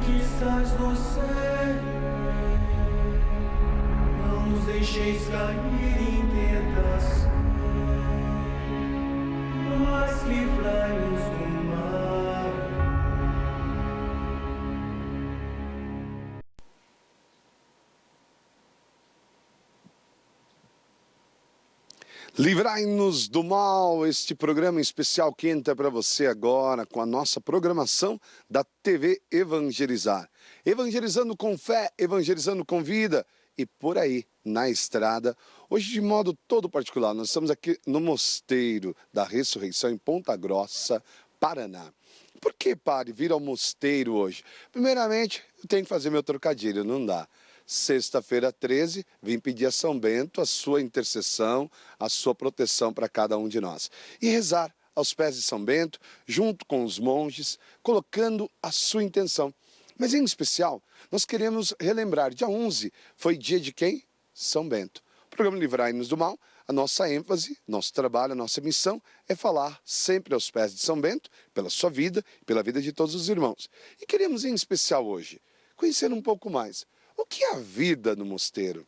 que estás no céu, não nos deixeis cair em tentação, mas livrai-nos do mal. Livrai-nos do mal, este programa especial que entra para você agora com a nossa programação da TV Evangelizar. Evangelizando com fé, evangelizando com vida e por aí, na estrada. Hoje, de modo todo particular, nós estamos aqui no Mosteiro da Ressurreição em Ponta Grossa, Paraná. Por que, padre, vir ao mosteiro hoje? Primeiramente, eu tenho que fazer meu trocadilho, não dá. Sexta-feira 13, vim pedir a São Bento a sua intercessão, a sua proteção para cada um de nós. E rezar aos pés de São Bento, junto com os monges, colocando a sua intenção. Mas em especial, nós queremos relembrar, dia 11 foi dia de quem? São Bento. O programa Livrai-nos do Mal, a nossa ênfase, nosso trabalho, a nossa missão é falar sempre aos pés de São Bento, pela sua vida e pela vida de todos os irmãos. E queremos em especial hoje conhecer um pouco mais. O que é a vida no mosteiro?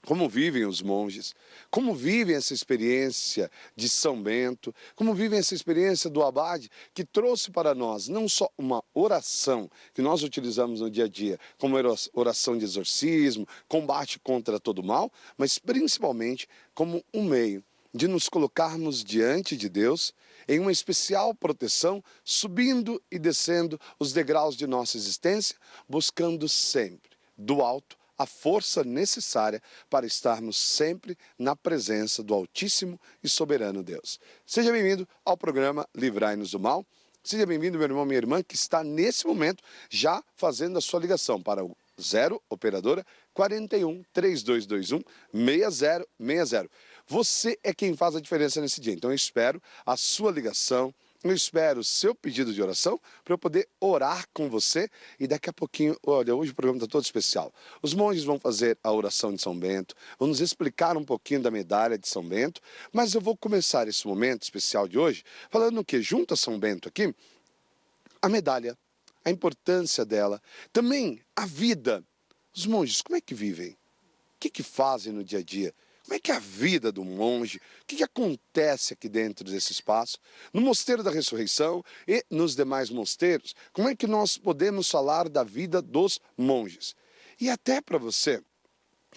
Como vivem os monges? Como vivem essa experiência de São Bento? Como vivem essa experiência do abade que trouxe para nós não só uma oração que nós utilizamos no dia a dia, como oração de exorcismo, combate contra todo mal, mas principalmente como um meio de nos colocarmos diante de Deus em uma especial proteção, subindo e descendo os degraus de nossa existência, buscando sempre do alto a força necessária para estarmos sempre na presença do Altíssimo e Soberano Deus. Seja bem-vindo ao programa Livrai-nos do Mal. Seja bem-vindo, meu irmão, minha irmã, que está nesse momento já fazendo a sua ligação para o 0 operadora 41 3221 6060. Você é quem faz a diferença nesse dia. Então eu espero a sua ligação. Eu espero o seu pedido de oração para eu poder orar com você e daqui a pouquinho, olha, hoje o programa está todo especial. Os monges vão fazer a oração de São Bento, vão nos explicar um pouquinho da medalha de São Bento, mas eu vou começar esse momento especial de hoje falando que junto a São Bento aqui, a medalha, a importância dela, também a vida. Os monges, como é que vivem? O que fazem no dia a dia? Como é que é a vida do monge? O que acontece aqui dentro desse espaço? No Mosteiro da Ressurreição e nos demais mosteiros, como é que nós podemos falar da vida dos monges? E até para você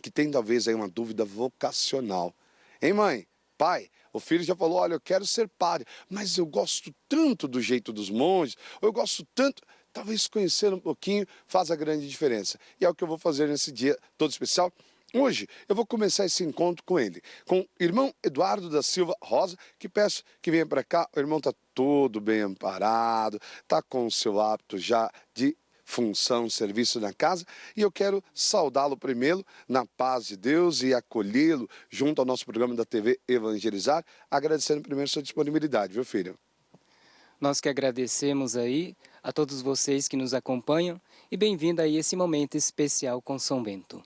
que tem talvez aí uma dúvida vocacional. Hein, mãe? Pai? O filho já falou, olha, eu quero ser padre, mas eu gosto tanto do jeito dos monges, ou eu gosto tanto... Talvez conhecer um pouquinho faz a grande diferença. E é o que eu vou fazer nesse dia todo especial. Hoje eu vou começar esse encontro com ele, com o irmão Eduardo da Silva Rosa, que peço que venha para cá. O irmão está todo bem amparado, está com o seu hábito já de função, serviço na casa, e eu quero saudá-lo primeiro na paz de Deus e acolhê-lo junto ao nosso programa da TV Evangelizar, agradecendo primeiro sua disponibilidade, viu, filho? Nós que agradecemos aí a todos vocês que nos acompanham e bem-vindo a esse momento especial com São Bento.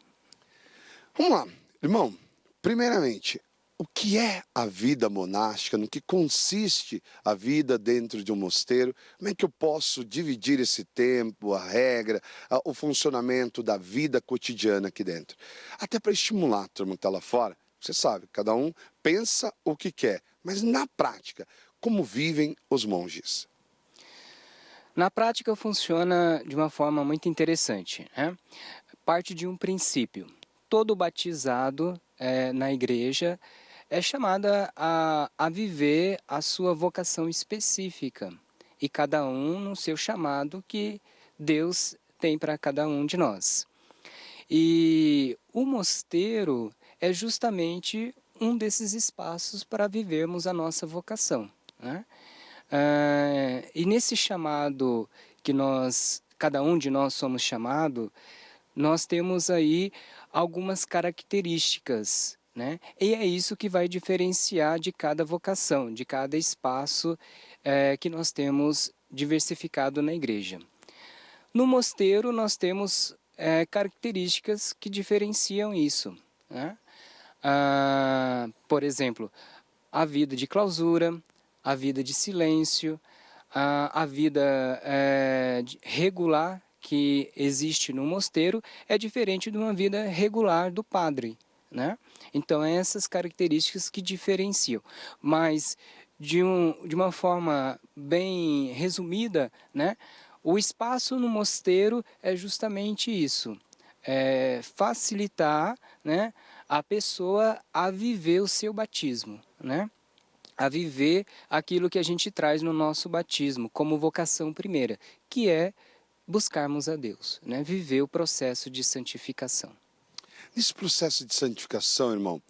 Vamos lá, irmão, primeiramente, o que é a vida monástica, no que consiste a vida dentro de um mosteiro, como é que eu posso dividir esse tempo, a regra, o funcionamento da vida cotidiana aqui dentro? Até para estimular a turma que está lá fora, você sabe, cada um pensa o que quer, mas na prática, como vivem os monges? Na prática funciona de uma forma muito interessante, né? Parte de um princípio. Todo batizado na igreja é chamada a viver a sua vocação específica. E cada um no seu chamado que Deus tem para cada um de nós. E o mosteiro é justamente um desses espaços para vivermos a nossa vocação, né? E nesse chamado que cada um de nós somos chamado, nós temos aí algumas características, né? E é isso que vai diferenciar de cada vocação, de cada espaço que nós temos diversificado na igreja. No mosteiro nós temos características que diferenciam isso, né? Por exemplo, a vida de clausura, a vida de silêncio, a vida regular que existe no mosteiro é diferente de uma vida regular do padre, né? Então, essas características que diferenciam. Mas, de uma forma bem resumida, né? O espaço no mosteiro é justamente isso, é facilitar, né, a pessoa a viver o seu batismo, né? A viver aquilo que a gente traz no nosso batismo como vocação primeira, que é buscarmos a Deus, né? Viver o processo de santificação. Nesse processo de santificação, irmão,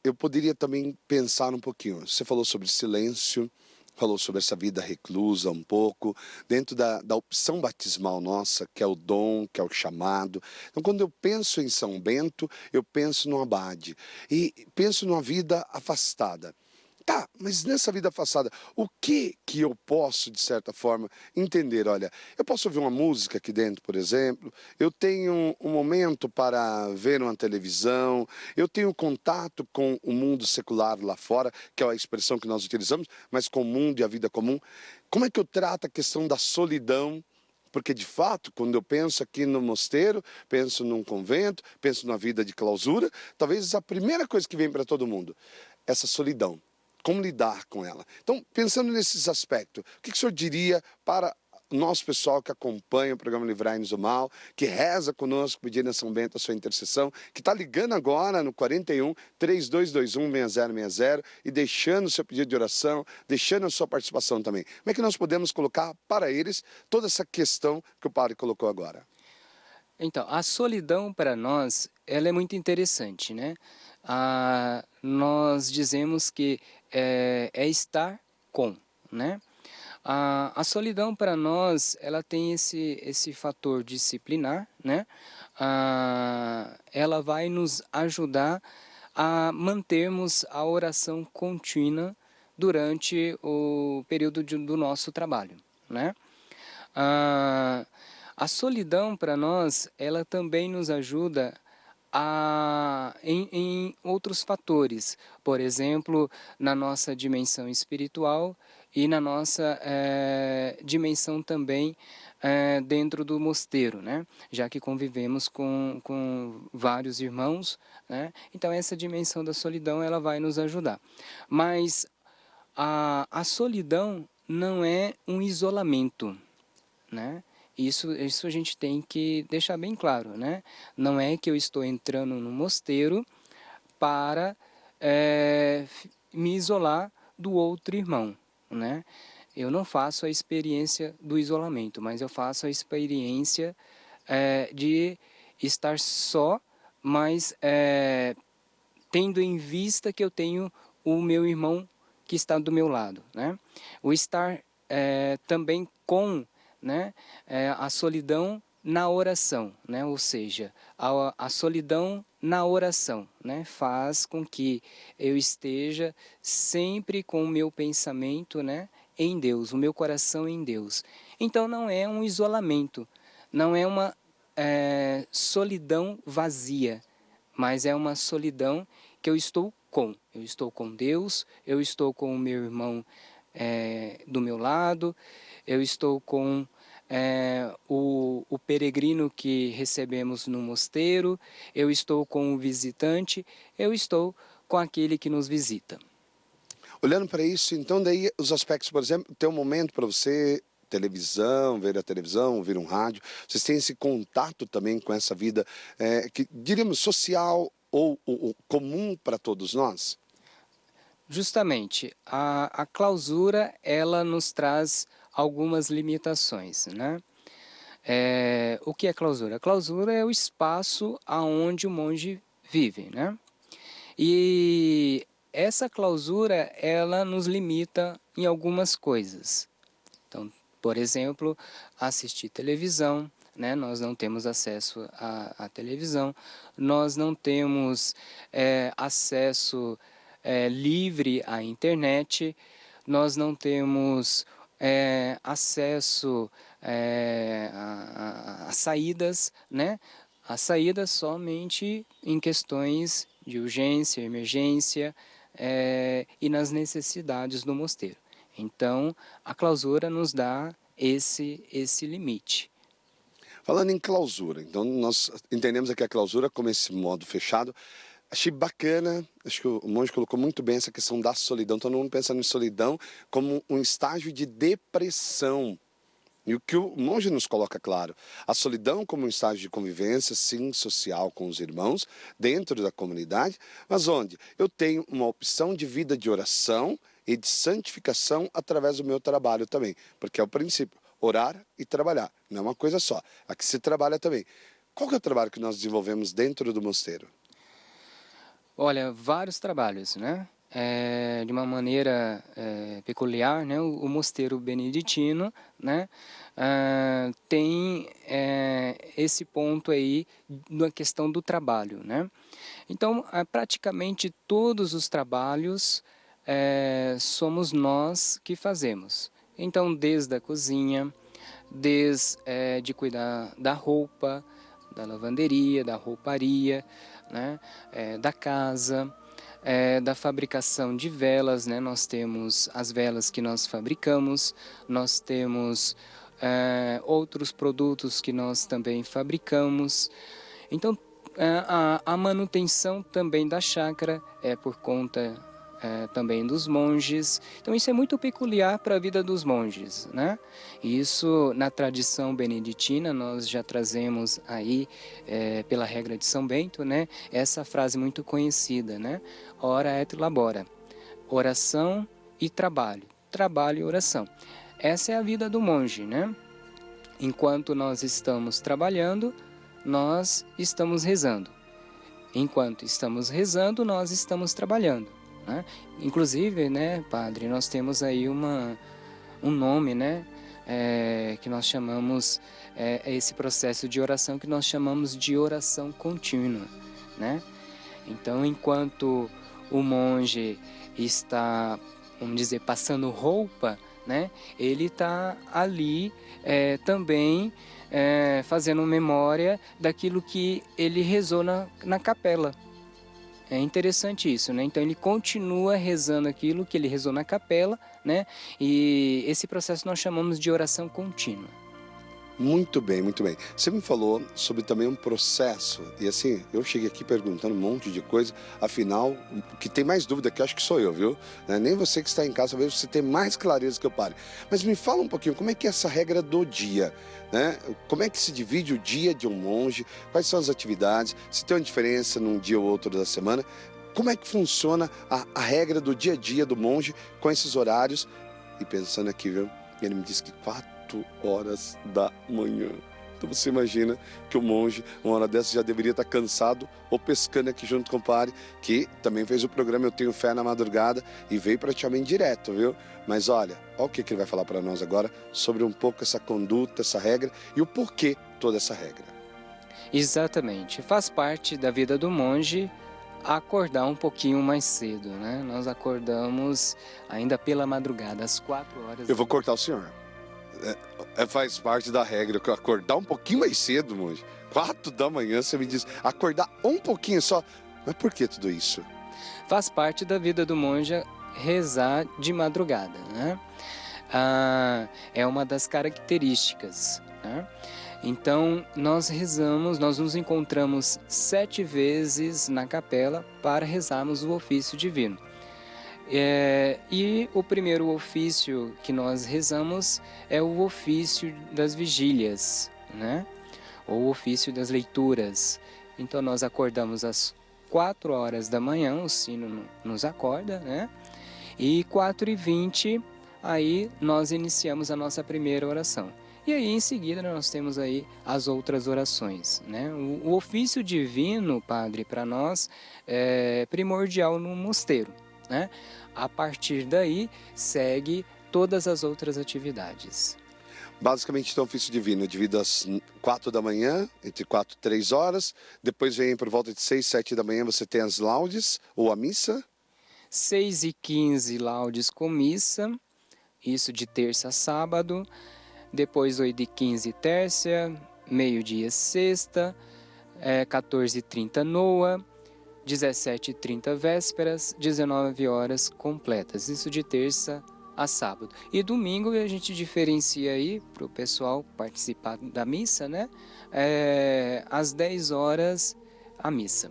eu poderia também pensar um pouquinho. Você falou sobre silêncio, falou sobre essa vida reclusa um pouco, dentro da opção batismal nossa, que é o dom, que é o chamado. Então, quando eu penso em São Bento, eu penso no abade e penso numa vida afastada. Tá, mas nessa vida afastada, o que eu posso, de certa forma, entender? Olha, eu posso ouvir uma música aqui dentro, por exemplo, eu tenho um momento para ver uma televisão, eu tenho contato com o mundo secular lá fora, que é a expressão que nós utilizamos, mas com o mundo e a vida comum. Como é que eu trato a questão da solidão? Porque, de fato, quando eu penso aqui no mosteiro, penso num convento, penso numa vida de clausura, talvez a primeira coisa que vem para todo mundo, essa solidão. Como lidar com ela? Então, pensando nesses aspectos, o que o senhor diria para o nosso pessoal que acompanha o programa Livrai-nos do Mal, que reza conosco pedindo a São Bento a sua intercessão, que está ligando agora no 41 3221 6060 e deixando o seu pedido de oração, deixando a sua participação também. Como é que nós podemos colocar para eles toda essa questão que o padre colocou agora? Então, a solidão para nós, ela é muito interessante, né? Nós dizemos que é estar com, né? A solidão para nós, ela tem esse fator disciplinar, né? Ela vai nos ajudar a mantermos a oração contínua durante o período do nosso trabalho, né? A solidão para nós, ela também nos ajuda em outros fatores, por exemplo, na nossa dimensão espiritual e na nossa dimensão também dentro do mosteiro, né? Já que convivemos com vários irmãos, né? Então essa dimensão da solidão ela vai nos ajudar. Mas a solidão não é um isolamento, né? Isso a gente tem que deixar bem claro, né? Não é que eu estou entrando no mosteiro para me isolar do outro irmão, né? Eu não faço a experiência do isolamento, mas eu faço a experiência de estar só, mas tendo em vista que eu tenho o meu irmão que está do meu lado, né? O estar também com, né, a solidão na oração, né? Ou seja, a solidão na oração, né, faz com que eu esteja sempre com o meu pensamento, né, em Deus, o meu coração em Deus. Então não é um isolamento, não é uma solidão vazia, mas é uma solidão que eu estou com Deus, eu estou com o meu irmão do meu lado, eu estou com o peregrino que recebemos no mosteiro, eu estou com o visitante, eu estou com aquele que nos visita. Olhando para isso, então daí os aspectos, por exemplo, ter um momento para você, televisão, ver a televisão, ouvir um rádio, vocês têm esse contato também com essa vida que diríamos social ou comum para todos nós? Justamente, a clausura, ela nos traz algumas limitações, né? O que é clausura? A clausura é o espaço aonde o monge vive, né? E essa clausura, ela nos limita em algumas coisas. Então, por exemplo, assistir televisão, né? Nós não temos acesso à televisão, nós não temos acesso livre à internet, nós não temos acesso a saídas, né? A saída somente em questões de urgência, emergência e nas necessidades do mosteiro. Então, a clausura nos dá esse limite. Falando em clausura, então nós entendemos aqui a clausura como esse modo fechado. Achei bacana, acho que o monge colocou muito bem essa questão da solidão. Todo mundo pensando em solidão como um estágio de depressão. E o que o monge nos coloca claro, a solidão como um estágio de convivência, sim, social com os irmãos, dentro da comunidade, mas onde eu tenho uma opção de vida de oração e de santificação através do meu trabalho também, porque é o princípio, orar e trabalhar, não é uma coisa só, aqui se trabalha também. Qual que é o trabalho que nós desenvolvemos dentro do mosteiro? Olha, vários trabalhos, né? De uma maneira peculiar, né? O mosteiro beneditino, né? Tem esse ponto aí na questão do trabalho, né? Então, praticamente todos os trabalhos somos nós que fazemos. Então, desde a cozinha, de cuidar da roupa, da lavanderia, da rouparia, né? Da casa, da fabricação de velas, né? Nós temos as velas que nós fabricamos, nós temos outros produtos que nós também fabricamos. Então, a manutenção também da chácara é por conta também dos monges. Então isso é muito peculiar para a vida dos monges, né? Isso na tradição beneditina nós já trazemos aí pela regra de São Bento, né? Essa frase muito conhecida, né? Ora et labora, oração e trabalho, trabalho e oração. Essa é a vida do monge, né? Enquanto nós estamos trabalhando, nós estamos rezando. Enquanto estamos rezando, nós estamos trabalhando. Né? Inclusive, né, padre, nós temos aí um nome, né, que nós chamamos, esse processo de oração que nós chamamos de oração contínua, né? Então, enquanto o monge está, vamos dizer, passando roupa, né, ele está ali também fazendo memória daquilo que ele rezou na capela. É interessante isso, né? Então ele continua rezando aquilo que ele rezou na capela, né? E esse processo nós chamamos de oração contínua. Muito bem, muito bem. Você me falou sobre também um processo, e assim, eu cheguei aqui perguntando um monte de coisa, afinal, o que tem mais dúvida aqui, acho que sou eu, viu? Nem você que está em casa, talvez você tenha mais clareza que eu pare. Mas me fala um pouquinho, como é que é essa regra do dia, né? Como é que se divide o dia de um monge, quais são as atividades, se tem uma diferença num dia ou outro da semana, como é que funciona a regra do dia a dia do monge com esses horários? E pensando aqui, viu? Ele me disse que 4 horas da manhã. Então você imagina que o monge, uma hora dessa, já deveria estar cansado ou pescando aqui junto com o padre, que também fez o programa Eu Tenho Fé na Madrugada e veio praticamente direto, viu? Mas olha o que ele vai falar para nós agora sobre um pouco essa conduta, essa regra e o porquê toda essa regra. Exatamente. Faz parte da vida do monge acordar um pouquinho mais cedo, né? Nós acordamos ainda pela madrugada, às 4 horas. Eu vou cortar o senhor. Faz parte da regra, acordar um pouquinho mais cedo, monge. 4 da manhã, você me diz, acordar um pouquinho só. Mas por que tudo isso? Faz parte da vida do monge rezar de madrugada, né? É uma das características, né? Então, nós rezamos, nós nos encontramos 7 vezes na capela para rezarmos o ofício divino. E o primeiro ofício que nós rezamos é o ofício das vigílias, né? Ou o ofício das leituras. Então nós acordamos às 4 horas da manhã, o sino nos acorda, né? E 4h20, aí nós iniciamos a nossa primeira oração. E aí em seguida nós temos aí as outras orações, né? O ofício divino, padre, para nós é primordial no mosteiro, né? A partir daí, segue todas as outras atividades. Basicamente, então, o ofício divino é dividido às 4 da manhã, entre 4 e 3 horas. Depois vem por volta de 6, 7 da manhã, você tem as laudes ou a missa. 6h15, laudes com missa, isso de terça a sábado. Depois 8h15, tércia, meio-dia, sexta, 14h30, noa. 17h30 vésperas, 19 horas completas. Isso de terça a sábado. E domingo a gente diferencia aí para o pessoal participar da missa, né? Às 10 horas a missa.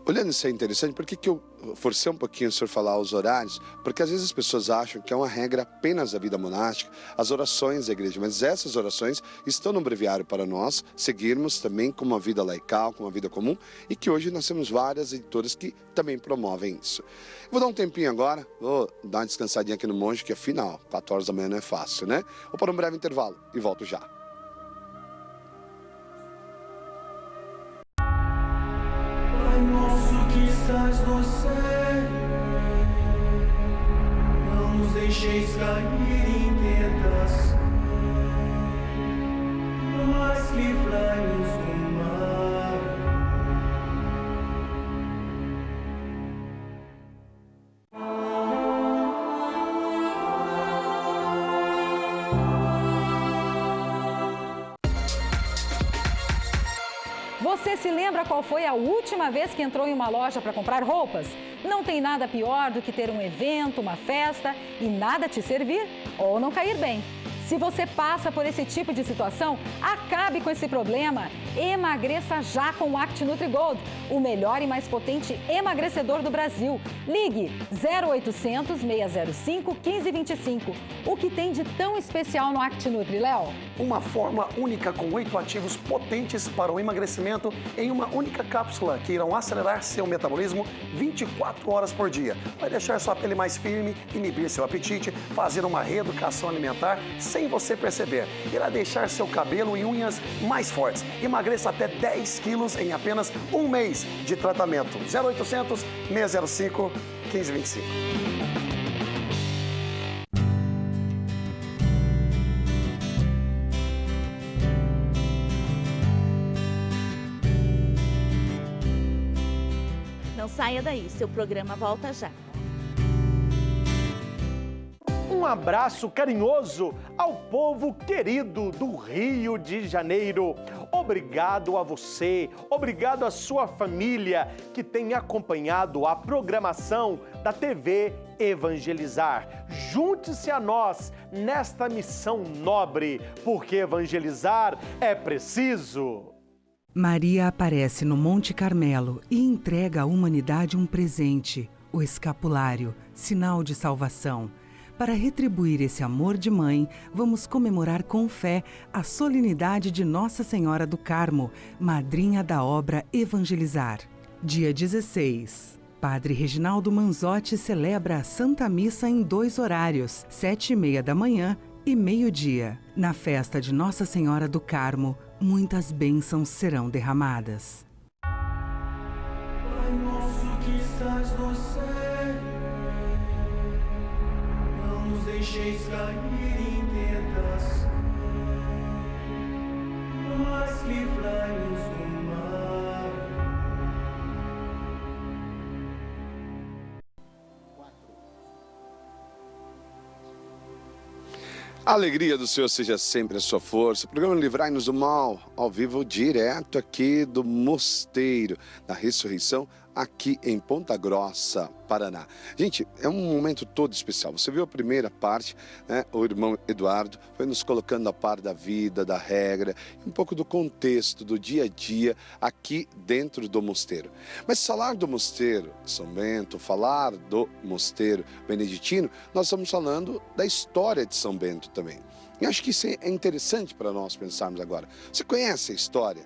Olhando isso é interessante, por que eu forcei um pouquinho o senhor falar os horários? Porque às vezes as pessoas acham que é uma regra apenas da vida monástica, as orações da igreja, mas essas orações estão no breviário para nós seguirmos também com uma vida laical, com uma vida comum, e que hoje nós temos várias editoras que também promovem isso. Vou dar um tempinho agora, vou dar uma descansadinha aqui no monge, que afinal, 4 horas da manhã não é fácil, né? Vou para um breve intervalo e volto já. Pai nosso que estás no céu, não nos deixeis cair em tentação, mas livrai-nos do mal. Você se lembra qual foi a última vez que entrou em uma loja para comprar roupas? Não tem nada pior do que ter um evento, uma festa e nada te servir ou não cair bem. Se você passa por esse tipo de situação, acabe com esse problema. Emagreça já com o Act NutriGold, o melhor e mais potente emagrecedor do Brasil. Ligue 0800 605 1525. O que tem de tão especial no Act Nutri, Léo? Uma forma única com 8 ativos potentes para o emagrecimento em uma única cápsula que irão acelerar seu metabolismo 24 horas por dia. Vai deixar sua pele mais firme, inibir seu apetite, fazer uma reeducação alimentar sem você perceber. Irá deixar seu cabelo e unhas mais fortes. Emagreça até 10 quilos em apenas um mês de tratamento. 0800 605 1525. Não saia daí, seu programa volta já. Um abraço carinhoso ao povo querido do Rio de Janeiro. Obrigado a você, obrigado à sua família que tem acompanhado a programação da TV Evangelizar. Junte-se a nós nesta missão nobre, porque evangelizar é preciso. Maria aparece no Monte Carmelo e entrega à humanidade um presente, o escapulário, sinal de salvação. Para retribuir esse amor de mãe, vamos comemorar com fé a solenidade de Nossa Senhora do Carmo, madrinha da obra Evangelizar. Dia 16. Padre Reginaldo Manzotti celebra a Santa Missa em 2 horários, 7h30 da manhã e meio-dia. Na festa de Nossa Senhora do Carmo, muitas bênçãos serão derramadas. Pai nosso que estás no céu, não nos deixeis cair em tentação, mas livrai-nos do mal. A alegria do Senhor seja sempre a sua força. O programa Livrai-nos do Mal, ao vivo, direto aqui do Mosteiro da Ressurreição, aqui em Ponta Grossa, Paraná. Gente, é um momento todo especial. Você viu a primeira parte, né? O irmão Eduardo foi nos colocando a par da vida, da regra, um pouco do contexto, do dia a dia aqui dentro do mosteiro. Mas falar do mosteiro de São Bento, falar do mosteiro beneditino, nós estamos falando da história de São Bento também. E acho que isso é interessante para nós pensarmos agora. Você conhece a história?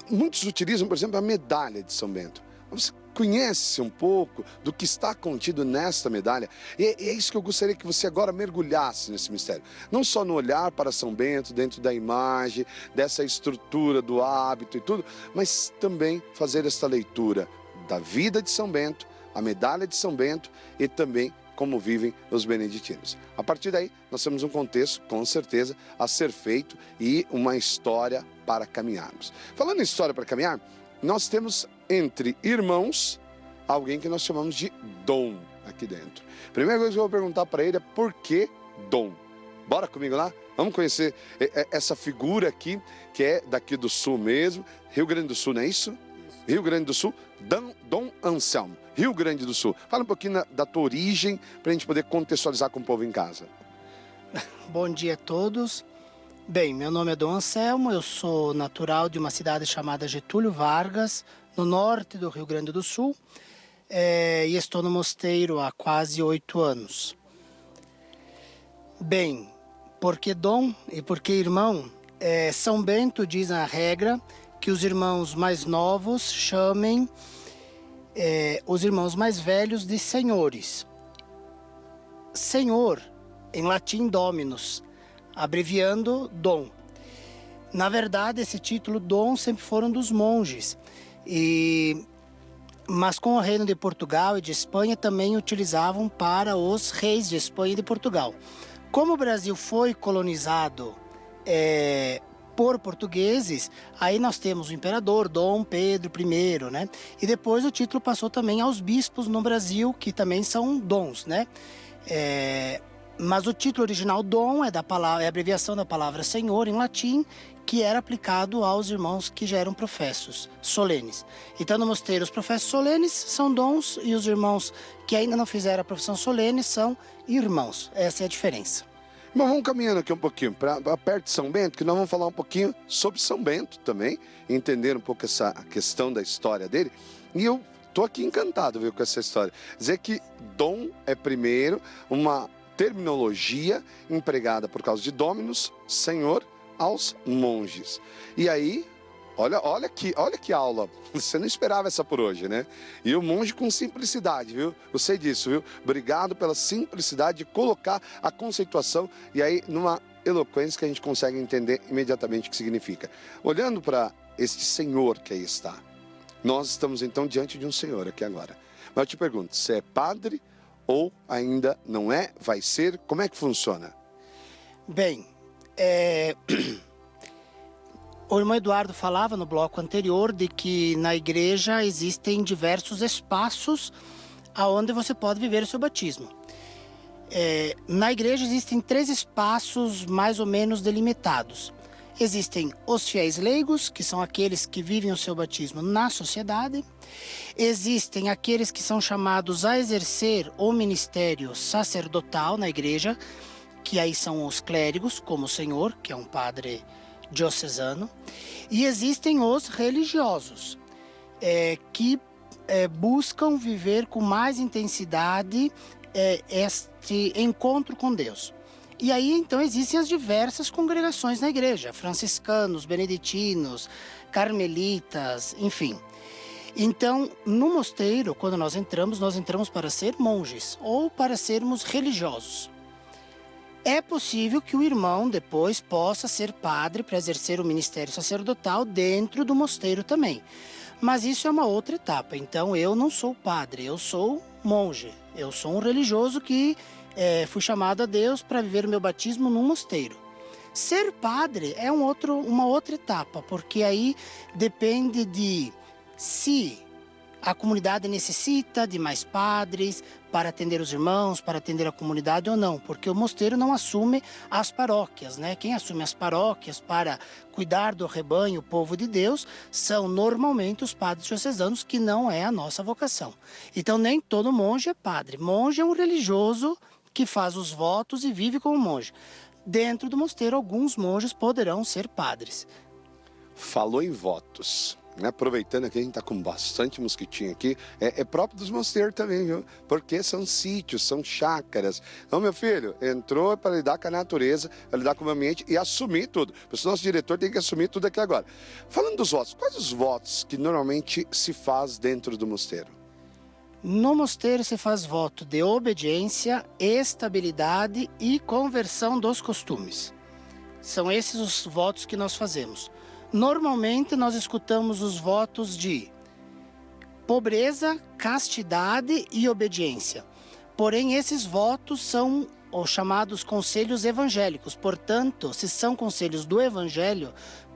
Muitos utilizam, por exemplo, a medalha de São Bento. Você conhece um pouco do que está contido nesta medalha? E é isso que eu gostaria que você agora mergulhasse nesse mistério. Não só no olhar para São Bento, dentro da imagem, dessa estrutura do hábito e tudo, mas também fazer esta leitura da vida de São Bento, a medalha de São Bento e também como vivem os beneditinos. A partir daí, nós temos um contexto, com certeza, a ser feito e uma história para caminharmos. Falando em história para caminhar, nós temos entre irmãos alguém que nós chamamos de Dom aqui dentro. Primeira coisa que eu vou perguntar para ele é por que Dom? Bora comigo lá? Vamos conhecer essa figura aqui, que é daqui do sul mesmo, Rio Grande do Sul, não é isso? Rio Grande do Sul, Dom Anselmo, Rio Grande do Sul. Fala um pouquinho da tua origem para a gente poder contextualizar com o povo em casa. Bom dia a todos. Bem, meu nome é Dom Anselmo, eu sou natural de uma cidade chamada Getúlio Vargas, no norte do Rio Grande do Sul, e estou no mosteiro há quase 8 anos. Bem, porque Dom e porque irmão, São Bento diz na regra que os irmãos mais novos chamem os irmãos mais velhos de senhores. Senhor, em latim Dominus, abreviando Dom. Na verdade, esse título Dom sempre foram dos monges, mas com o reino de Portugal e de Espanha também utilizavam para os reis de Espanha e de Portugal. Como o Brasil foi colonizado por portugueses, aí nós temos o imperador Dom Pedro I, né? E depois o título passou também aos bispos no Brasil, que também são dons, né? Mas o título original Dom é a abreviação da palavra Senhor em latim, que era aplicado aos irmãos que já eram professos solenes. Então no mosteiro os professos solenes são dons e os irmãos que ainda não fizeram a profissão solene são irmãos. Essa é a diferença. Mas vamos caminhando aqui um pouquinho para perto de São Bento, que nós vamos falar um pouquinho sobre São Bento também, entender um pouco essa questão da história dele. E eu estou aqui encantado, viu, com essa história. Dizer que Dom é primeiro uma terminologia empregada por causa de Dominus, Senhor, aos monges. E aí, olha que aula, você não esperava essa por hoje, né? E o monge com simplicidade, viu? Eu sei disso, viu? Obrigado pela simplicidade de colocar a conceituação e aí numa eloquência que a gente consegue entender imediatamente o que significa. Olhando para este Senhor que aí está, nós estamos então diante de um Senhor aqui agora. Mas eu te pergunto, você é padre ou ainda não é? Vai ser? Como é que funciona? Bem, o irmão Eduardo falava no bloco anterior de que na igreja existem diversos espaços aonde você pode viver o seu batismo. Na igreja existem 3 espaços mais ou menos delimitados. Existem os fiéis leigos, que são aqueles que vivem o seu batismo na sociedade. Existem aqueles que são chamados a exercer o ministério sacerdotal na igreja, que aí são os clérigos, como o senhor, que é um padre diocesano. E existem os religiosos, que buscam viver com mais intensidade este encontro com Deus. E aí, então, existem as diversas congregações na igreja, franciscanos, beneditinos, carmelitas, enfim. Então, no mosteiro, quando nós entramos para ser monges ou para sermos religiosos. É possível que o irmão depois possa ser padre para exercer o ministério sacerdotal dentro do mosteiro também. Mas isso é uma outra etapa. Então, eu não sou padre, eu sou monge. Eu sou um religioso que fui chamado a Deus para viver o meu batismo num mosteiro. Ser padre é uma outra etapa, porque aí depende de se a comunidade necessita de mais padres para atender os irmãos, para atender a comunidade ou não, porque o mosteiro não assume as paróquias, né? Quem assume as paróquias para cuidar do rebanho, o povo de Deus, são normalmente os padres diocesanos, que não é a nossa vocação. Então nem todo monge é padre. Monge é um religioso que faz os votos e vive como monge. Dentro do mosteiro, alguns monges poderão ser padres. Falou em votos, né? Aproveitando que a gente está com bastante mosquitinho aqui, é próprio dos mosteiros também, viu? Porque são sítios, são chácaras. Então, meu filho, entrou para lidar com a natureza, para lidar com o ambiente e assumir tudo. Por isso, nosso diretor tem que assumir tudo aqui agora. Falando dos votos, quais os votos que normalmente se faz dentro do mosteiro? No mosteiro se faz voto de obediência, estabilidade e conversão dos costumes. São esses os votos que nós fazemos. Normalmente nós escutamos os votos de pobreza, castidade e obediência. Porém, esses votos são os chamados conselhos evangélicos. Portanto, se são conselhos do evangelho,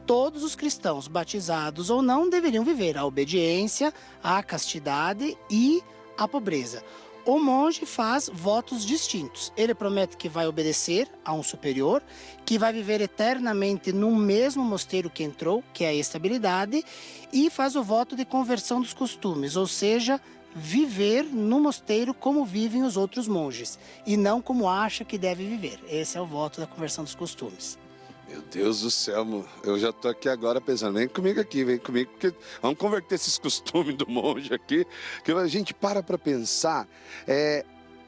todos os cristãos, batizados ou não, deveriam viver a obediência, a castidade e a pobreza. O monge faz votos distintos. Ele promete que vai obedecer a um superior, que vai viver eternamente no mesmo mosteiro que entrou, que é a estabilidade, e faz o voto de conversão dos costumes, ou seja, viver no mosteiro como vivem os outros monges, e não como acha que deve viver. Esse é o voto da conversão dos costumes. Meu Deus do céu, eu já tô aqui agora pensando, vem comigo, porque vamos converter esses costumes do monge aqui, que a gente para pensar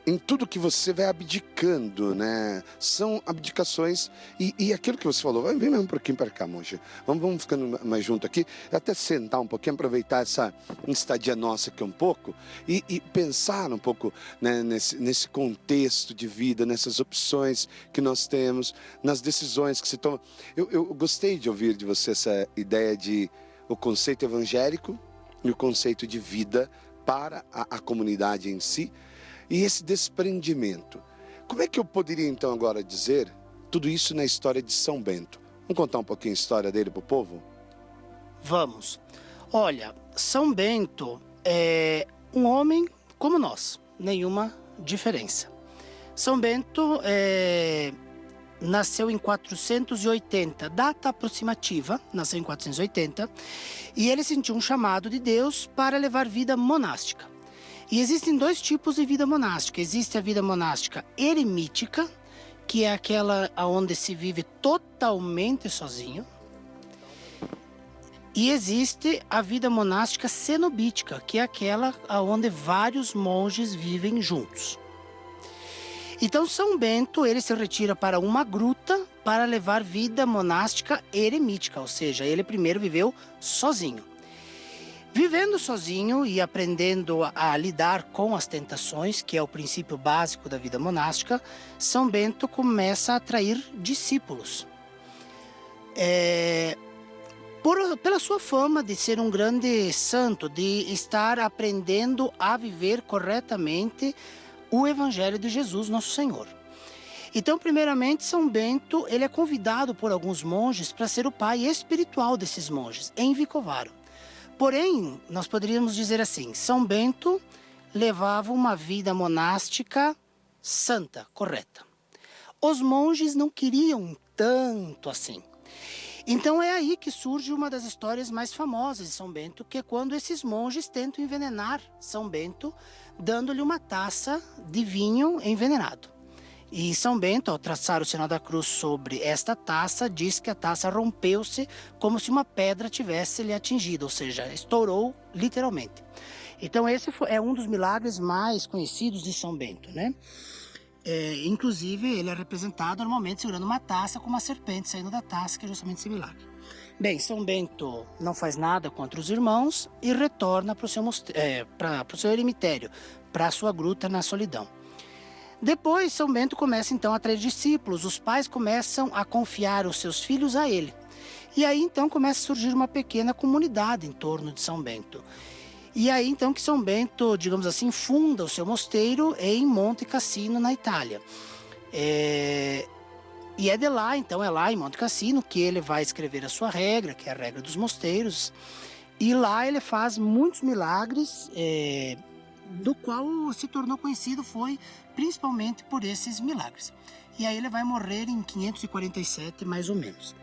em tudo que você vai abdicando, né? São abdicações e aquilo que você falou, vem mesmo um pouquinho para cá, monge, vamos ficando mais junto aqui, até sentar um pouquinho, aproveitar essa estadia nossa aqui um pouco e pensar um pouco, né, nesse contexto de vida, nessas opções que nós temos, nas decisões que se tomam. Eu gostei de ouvir de você essa ideia de o conceito evangélico e o conceito de vida para a comunidade em si, e esse desprendimento. Como é que eu poderia então agora dizer tudo isso na história de São Bento? Vamos contar um pouquinho a história dele para o povo? Vamos. Olha, São Bento é um homem como nós, nenhuma diferença. São Bento nasceu em 480, data aproximativa, nasceu em 480, e ele sentiu um chamado de Deus para levar vida monástica. E existem dois tipos de vida monástica. Existe a vida monástica eremítica, que é aquela onde se vive totalmente sozinho. E existe a vida monástica cenobítica, que é aquela onde vários monges vivem juntos. Então São Bento, ele se retira para uma gruta para levar vida monástica eremítica, ou seja, ele primeiro viveu sozinho. Vivendo sozinho e aprendendo a lidar com as tentações, que é o princípio básico da vida monástica, São Bento começa a atrair discípulos. Pela sua fama de ser um grande santo, de estar aprendendo a viver corretamente o Evangelho de Jesus, nosso Senhor. Então, primeiramente, São Bento ele é convidado por alguns monges para ser o pai espiritual desses monges, em Vicovaro. Porém, nós poderíamos dizer assim, São Bento levava uma vida monástica santa, correta. Os monges não queriam tanto assim. Então é aí que surge uma das histórias mais famosas de São Bento, que é quando esses monges tentam envenenar São Bento, dando-lhe uma taça de vinho envenenado. E São Bento, ao traçar o sinal da cruz sobre esta taça, diz que a taça rompeu-se como se uma pedra tivesse lhe atingido, ou seja, estourou literalmente. Então esse é um dos milagres mais conhecidos de São Bento, né? Inclusive ele é representado normalmente segurando uma taça com uma serpente saindo da taça, que é justamente esse milagre. Bem, São Bento não faz nada contra os irmãos e retorna para o seu eremitério, para a sua gruta na solidão. Depois, São Bento começa então a atrair discípulos, os pais começam a confiar os seus filhos a ele. E aí então começa a surgir uma pequena comunidade em torno de São Bento. E aí então que São Bento, digamos assim, funda o seu mosteiro em Monte Cassino, na Itália. E é de lá, então é lá em Monte Cassino que ele vai escrever a sua regra, que é a regra dos mosteiros. E lá ele faz muitos milagres, do qual se tornou conhecido foi principalmente por esses milagres. E aí ele vai morrer em 547, mais ou menos.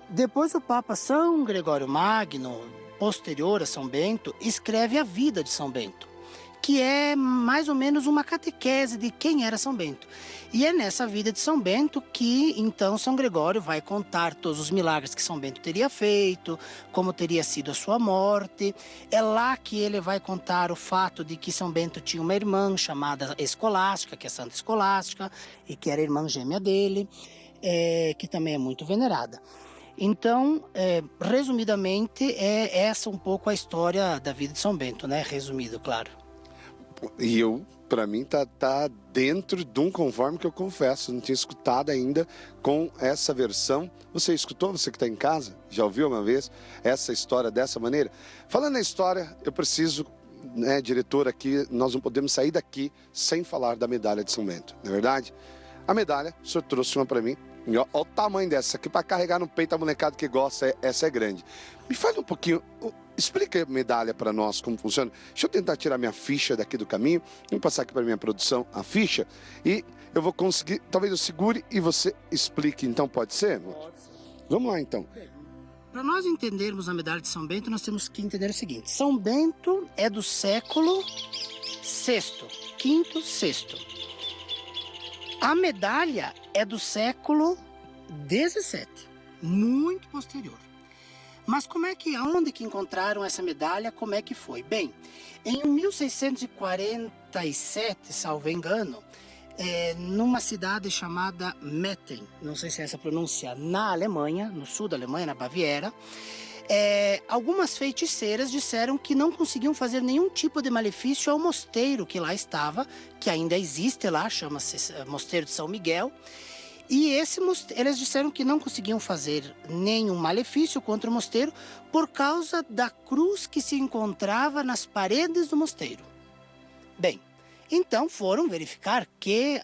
Depois o Papa São Gregório Magno, posterior a São Bento, escreve a vida de São Bento, que é mais ou menos uma catequese de quem era São Bento. E é nessa vida de São Bento que, então, São Gregório vai contar todos os milagres que São Bento teria feito, como teria sido a sua morte. É lá que ele vai contar o fato de que São Bento tinha uma irmã chamada Escolástica, que é Santa Escolástica, e que era irmã gêmea dele, que também é muito venerada. Então, resumidamente, é essa um pouco a história da vida de São Bento, né? Resumido, claro. E para mim, tá dentro de um conforme que eu confesso, não tinha escutado ainda com essa versão. Você escutou, você que está em casa? Já ouviu uma vez essa história dessa maneira? Falando na história, eu preciso, né, diretor, aqui, nós não podemos sair daqui sem falar da medalha de São Bento, não é verdade? A medalha, o senhor trouxe uma para mim, E ó, ó o tamanho dessa aqui para carregar no peito a molecada que gosta, essa é grande. Me fala um pouquinho, explica a medalha para nós como funciona. Deixa eu tentar tirar minha ficha daqui do caminho. Vou passar aqui para minha produção a ficha e eu vou conseguir, talvez eu segure e você explique, então pode ser? Pode ser. Vamos lá então. Para nós entendermos a medalha de São Bento, nós temos que entender o seguinte: São Bento é do século VI, V, VI. A medalha é do século XVII, muito posterior. Mas aonde que encontraram essa medalha, como é que foi? Bem, em 1647, salvo engano, numa cidade chamada Metten, não sei se é essa a pronúncia, na Alemanha, no sul da Alemanha, na Baviera, algumas feiticeiras disseram que não conseguiam fazer nenhum tipo de malefício ao mosteiro que lá estava, que ainda existe lá, chama-se Mosteiro de São Miguel. E eles disseram que não conseguiam fazer nenhum malefício contra o mosteiro por causa da cruz que se encontrava nas paredes do mosteiro. Bem, então foram verificar que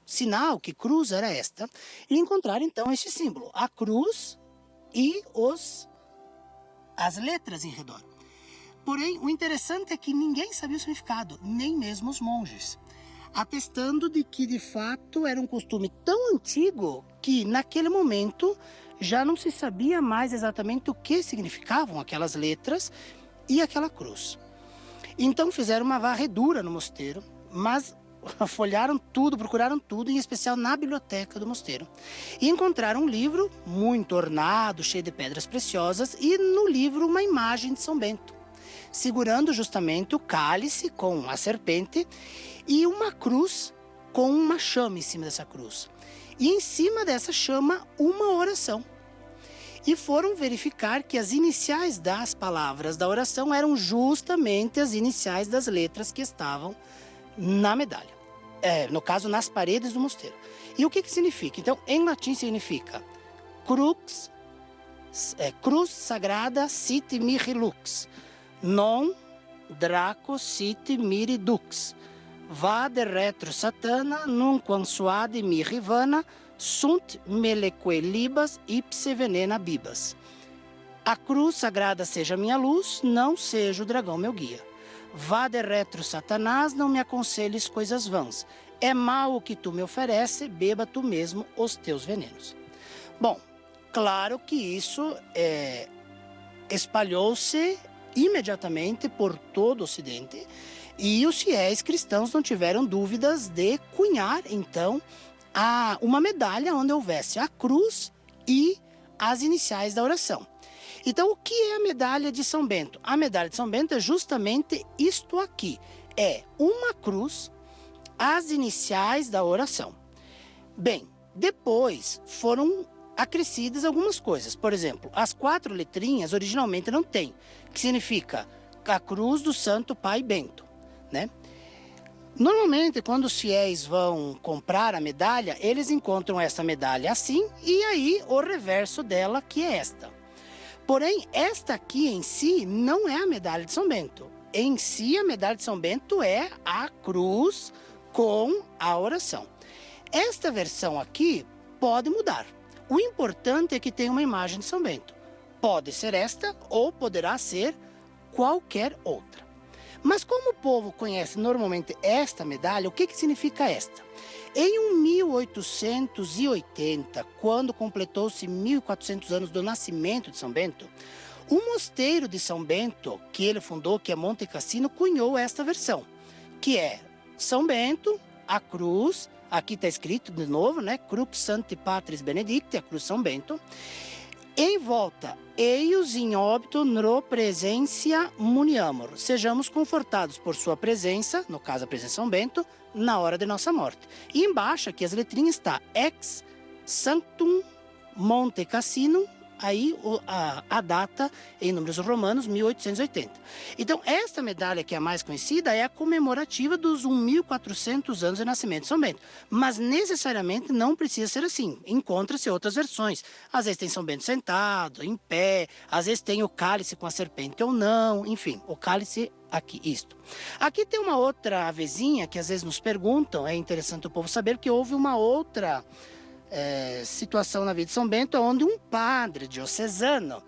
sinal, que cruz era esta, e encontraram então este símbolo, a cruz e as letras em redor. Porém, o interessante é que ninguém sabia o significado, nem mesmo os monges, atestando de que, de fato, era um costume tão antigo que, naquele momento, já não se sabia mais exatamente o que significavam aquelas letras e aquela cruz. Então, fizeram uma varredura no mosteiro, mas folharam tudo, procuraram tudo, em especial na biblioteca do mosteiro. E encontraram um livro muito ornado, cheio de pedras preciosas, e no livro uma imagem de São Bento, segurando justamente o cálice com a serpente e uma cruz com uma chama em cima dessa cruz. E em cima dessa chama, uma oração. E foram verificar que as iniciais das palavras da oração eram justamente as iniciais das letras que estavam na medalha. No caso, nas paredes do mosteiro. E o que significa? Então, em latim significa crux, cruz sagrada sit mihi lux, non draco sit miri dux, vade retro satana nunquam suade mihi vana, sunt meleque libas ipse venena bibas. A cruz sagrada seja minha luz, não seja o dragão meu guia. Vade retro Satanás, não me aconselhes coisas vãs. É mal o que tu me oferece, beba tu mesmo os teus venenos. Bom, claro que isso espalhou-se imediatamente por todo o Ocidente e os fiéis cristãos não tiveram dúvidas de cunhar, então, uma medalha onde houvesse a cruz e as iniciais da oração. Então, o que é a medalha de São Bento? A medalha de São Bento é justamente isto aqui. É uma cruz, as iniciais da oração. Bem, depois foram acrescidas algumas coisas. Por exemplo, as 4 letrinhas originalmente não tem, que significa a cruz do Santo Pai Bento, né? Normalmente, quando os fiéis vão comprar a medalha, eles encontram essa medalha assim e aí o reverso dela, que é esta. Porém, esta aqui em si não é a medalha de São Bento. Em si, a medalha de São Bento é a cruz com a oração. Esta versão aqui pode mudar. O importante é que tenha uma imagem de São Bento. Pode ser esta ou poderá ser qualquer outra. Mas como o povo conhece normalmente esta medalha, o que significa esta? Em 1880, quando completou-se 1.400 anos do nascimento de São Bento, o mosteiro de São Bento, que ele fundou, que é Monte Cassino, cunhou esta versão, que é São Bento, a cruz, aqui está escrito de novo, né? Crux Sancti Patris Benedicti, a cruz São Bento. Em volta, eius in óbito no presentia muniamur. Sejamos confortados por sua presença, no caso a presença de São Bento, na hora de nossa morte. E embaixo aqui as letrinhas está ex sanctum Monte Cassino, aí a data em números romanos 1880. Então esta medalha que é a mais conhecida é a comemorativa dos 1.400 anos de nascimento de São Bento, mas necessariamente não precisa ser assim. Encontra-se outras versões, às vezes tem São Bento sentado, em pé, às vezes tem o cálice com a serpente ou não, enfim, o cálice aqui, isto. Aqui tem uma outra avezinha que às vezes nos perguntam, é interessante o povo saber que houve uma outra situação na vida de São Bento onde um padre diocesano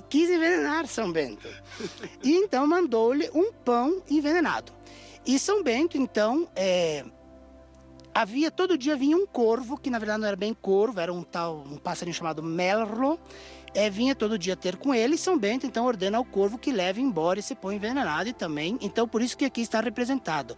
quis envenenar São Bento. E então mandou-lhe um pão envenenado. E São Bento, então, todo dia vinha um corvo, que na verdade não era bem corvo, era um passarinho chamado Melro, vinha todo dia ter com ele, e São Bento então ordena ao corvo que leve embora esse pão envenenado e também, então por isso que aqui está representado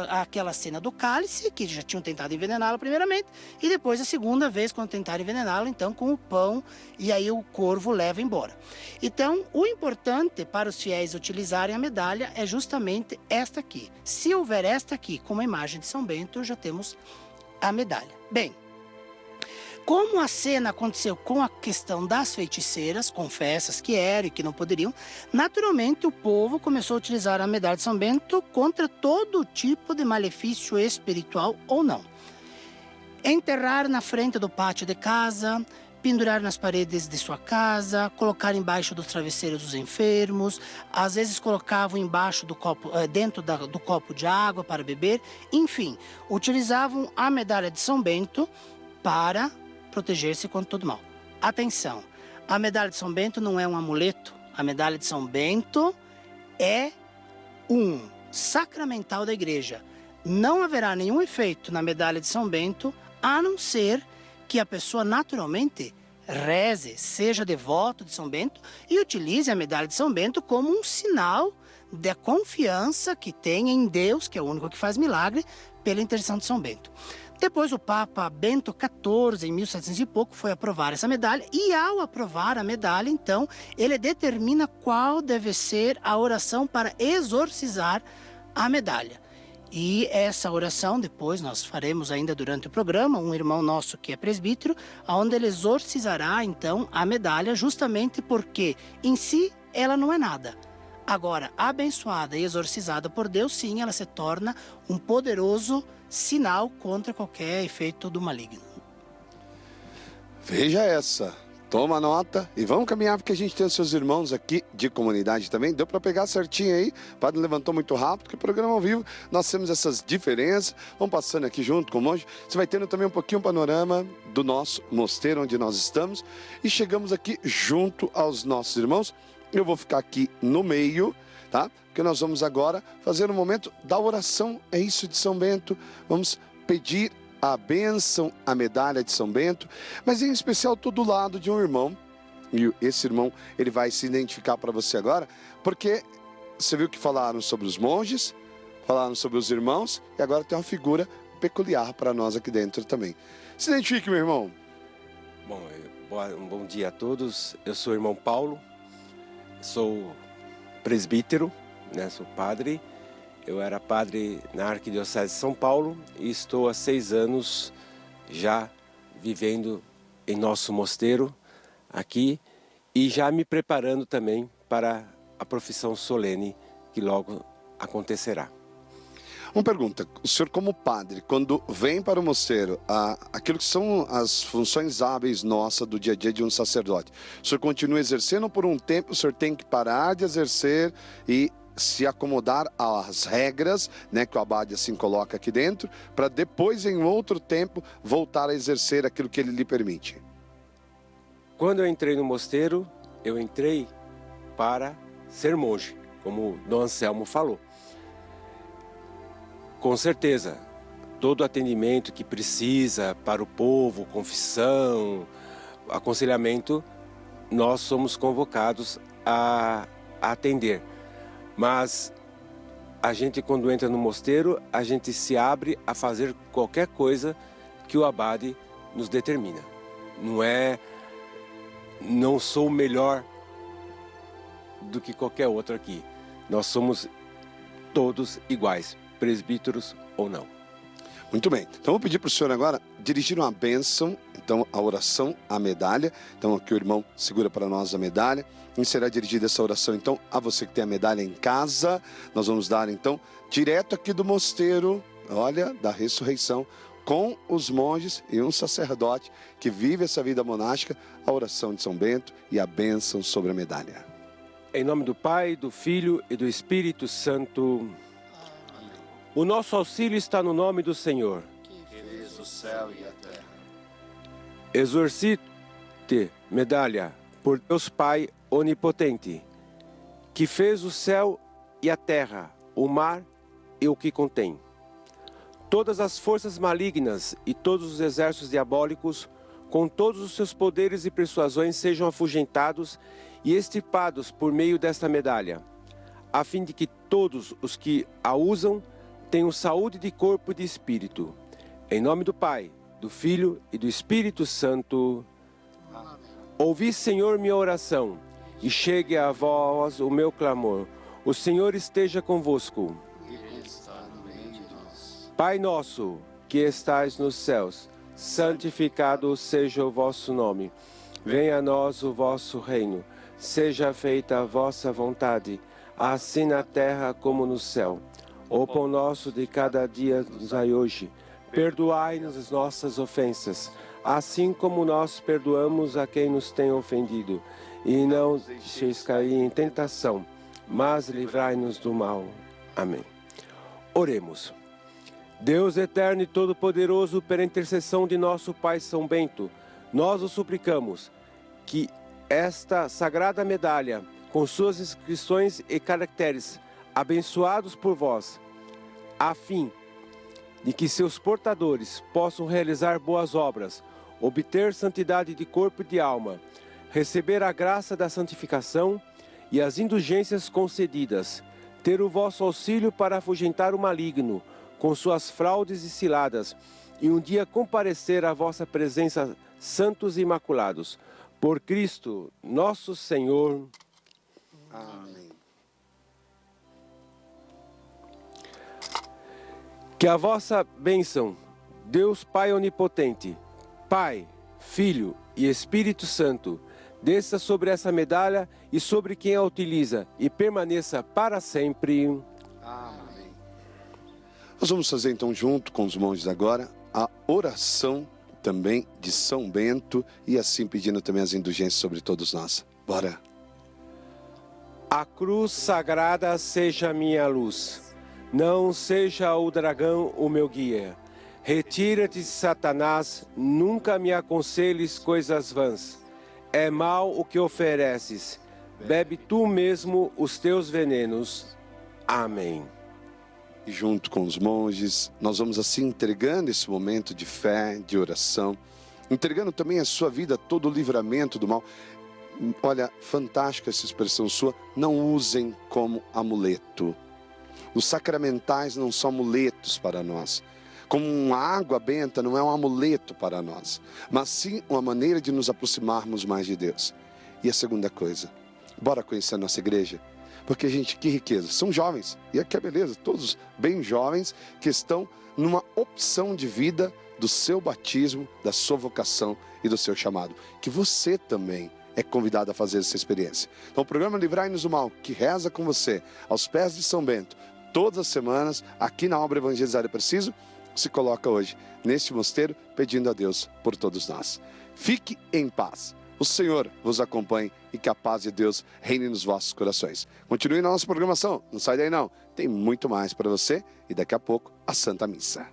aquela cena do cálice, que já tinham tentado envenená-lo primeiramente, e depois a segunda vez quando tentaram envenená-lo, então com o pão, e aí o corvo leva embora. Então, o importante para os fiéis utilizarem a medalha é justamente esta aqui. Se houver esta aqui como a imagem de São Bento, já temos a medalha. Bem, como a cena aconteceu com a questão das feiticeiras, confessas que eram e que não poderiam, naturalmente o povo começou a utilizar a medalha de São Bento contra todo tipo de malefício espiritual ou não. Enterrar na frente do pátio de casa, pendurar nas paredes de sua casa, colocar embaixo dos travesseiros dos enfermos, às vezes colocavam embaixo do copo, dentro do copo de água para beber, enfim, utilizavam a medalha de São Bento para proteger-se contra todo mal. Atenção, a medalha de São Bento não é um amuleto, a medalha de São Bento é um sacramental da igreja. Não haverá nenhum efeito na medalha de São Bento, a não ser que a pessoa naturalmente reze, seja devoto de São Bento e utilize a medalha de São Bento como um sinal da confiança que tem em Deus, que é o único que faz milagre, pela intercessão de São Bento. Depois o Papa Bento XIV, em 1700 e pouco, foi aprovar essa medalha e ao aprovar a medalha, então, ele determina qual deve ser a oração para exorcizar a medalha. E essa oração, depois nós faremos ainda durante o programa, um irmão nosso que é presbítero, onde ele exorcizará, então, a medalha, justamente porque em si ela não é nada. Agora, abençoada e exorcizada por Deus, sim, ela se torna um poderoso sinal contra qualquer efeito do maligno. Veja essa. Toma nota e vamos caminhar porque a gente tem os seus irmãos aqui de comunidade também. Deu para pegar certinho aí. O padre levantou muito rápido, porque o programa ao vivo nós temos essas diferenças. Vamos passando aqui junto com o monge. Você vai tendo também um pouquinho o panorama do nosso mosteiro onde nós estamos. E chegamos aqui junto aos nossos irmãos. Eu vou ficar aqui no meio, tá? Porque nós vamos agora fazer um momento da oração. É isso de São Bento. Vamos pedir a bênção, a medalha de São Bento, mas em especial todo lado de um irmão. E esse irmão, ele vai se identificar para você agora, porque você viu que falaram sobre os monges, falaram sobre os irmãos, e agora tem uma figura peculiar para nós aqui dentro também. Se identifique, meu irmão. Bom, um bom dia a todos. Eu sou o irmão Paulo, sou presbítero, né? Sou padre. Eu era padre na Arquidiocese de São Paulo e estou há 6 anos já vivendo em nosso mosteiro aqui e já me preparando também para a profissão solene que logo acontecerá. Uma pergunta, o senhor como padre, quando vem para o mosteiro, aquilo que são as funções hábeis nossas do dia a dia de um sacerdote, o senhor continua exercendo ou por um tempo o senhor tem que parar de exercer e se acomodar às regras, né, que o abade assim coloca aqui dentro, para depois, em outro tempo, voltar a exercer aquilo que ele lhe permite? Quando eu entrei no mosteiro, eu entrei para ser monge, como Dom Anselmo falou. Com certeza, todo atendimento que precisa para o povo, confissão, aconselhamento, nós somos convocados a atender. Mas a gente, quando entra no mosteiro, a gente se abre a fazer qualquer coisa que o abade nos determina. Não sou melhor do que qualquer outro aqui. Nós somos todos iguais, presbíteros ou não. Muito bem, então vou pedir para o senhor agora dirigir uma bênção, então a oração, a medalha. Então aqui o irmão segura para nós a medalha. E será dirigida essa oração então a você que tem a medalha em casa. Nós vamos dar então direto aqui do mosteiro, olha, da ressurreição, com os monges e um sacerdote que vive essa vida monástica, a oração de São Bento e a bênção sobre a medalha. Em nome do Pai, do Filho e do Espírito Santo. O nosso auxílio está no nome do Senhor, Que fez o céu e a terra. Exorcite, medalha, por Deus Pai onipotente, que fez o céu e a terra, o mar e o que contém. Todas as forças malignas e todos os exércitos diabólicos, com todos os seus poderes e persuasões, sejam afugentados e extirpados por meio desta medalha, a fim de que todos os que a usam tenham saúde de corpo e de espírito. Em nome do Pai, do Filho e do Espírito Santo. Amém. Ouvi, Senhor, minha oração, e chegue a vós o meu clamor. O Senhor esteja convosco. Ele está no meio de nós. Pai nosso, que estais nos céus, santificado seja o vosso nome. Venha a nós o vosso reino. Seja feita a vossa vontade, assim na terra como no céu. O pão nosso de cada dia nos dai hoje. Perdoai-nos as nossas ofensas, assim como nós perdoamos a quem nos tem ofendido. E não deixeis cair em tentação, mas livrai-nos do mal. Amém. Oremos. Deus eterno e todo-poderoso, pela intercessão de nosso Pai São Bento, nós o suplicamos que esta sagrada medalha, com suas inscrições e caracteres abençoados por vós, a fim de que seus portadores possam realizar boas obras, obter santidade de corpo e de alma, receber a graça da santificação e as indulgências concedidas, ter o vosso auxílio para afugentar o maligno, com suas fraudes e ciladas, e um dia comparecer à vossa presença santos e imaculados. Por Cristo, nosso Senhor. Amém. Que a vossa bênção, Deus Pai Onipotente, Pai, Filho e Espírito Santo, desça sobre essa medalha e sobre quem a utiliza e permaneça para sempre. Amém. Nós vamos fazer então junto com os monges agora a oração também de São Bento e assim pedindo também as indulgências sobre todos nós. Bora. A cruz sagrada seja minha luz. Não seja o dragão o meu guia. Retira-te, Satanás, nunca me aconselhes coisas vãs. É mal o que ofereces. Bebe tu mesmo os teus venenos. Amém. E junto com os monges, nós vamos assim entregando esse momento de fé, de oração, entregando também a sua vida, todo o livramento do mal. Olha, fantástica essa expressão sua, não usem como amuleto. Os sacramentais não são amuletos para nós. Como uma água benta não é um amuleto para nós, mas sim uma maneira de nos aproximarmos mais de Deus. E a segunda coisa, bora conhecer a nossa igreja? Porque, gente, que riqueza. São jovens, e aqui é beleza, todos bem jovens, que estão numa opção de vida do seu batismo, da sua vocação e do seu chamado. Que você também é convidado a fazer essa experiência. Então o programa Livrai-nos do Mal, que reza com você, aos pés de São Bento, todas as semanas, aqui na obra Evangelizar é Preciso, se coloca hoje neste mosteiro, pedindo a Deus por todos nós. Fique em paz. O Senhor vos acompanhe e que a paz de Deus reine nos vossos corações. Continue na nossa programação, não sai daí não. Tem muito mais para você e daqui a pouco a Santa Missa.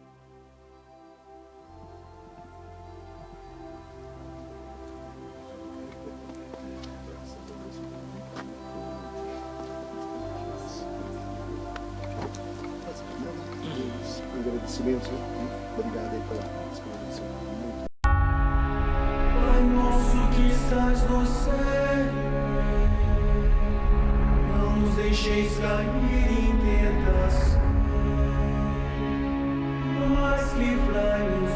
Agradecimento, obrigado aí pela experiência. Pai nosso que estás no céu, não nos deixeis cair em tentação, mas livrai-nos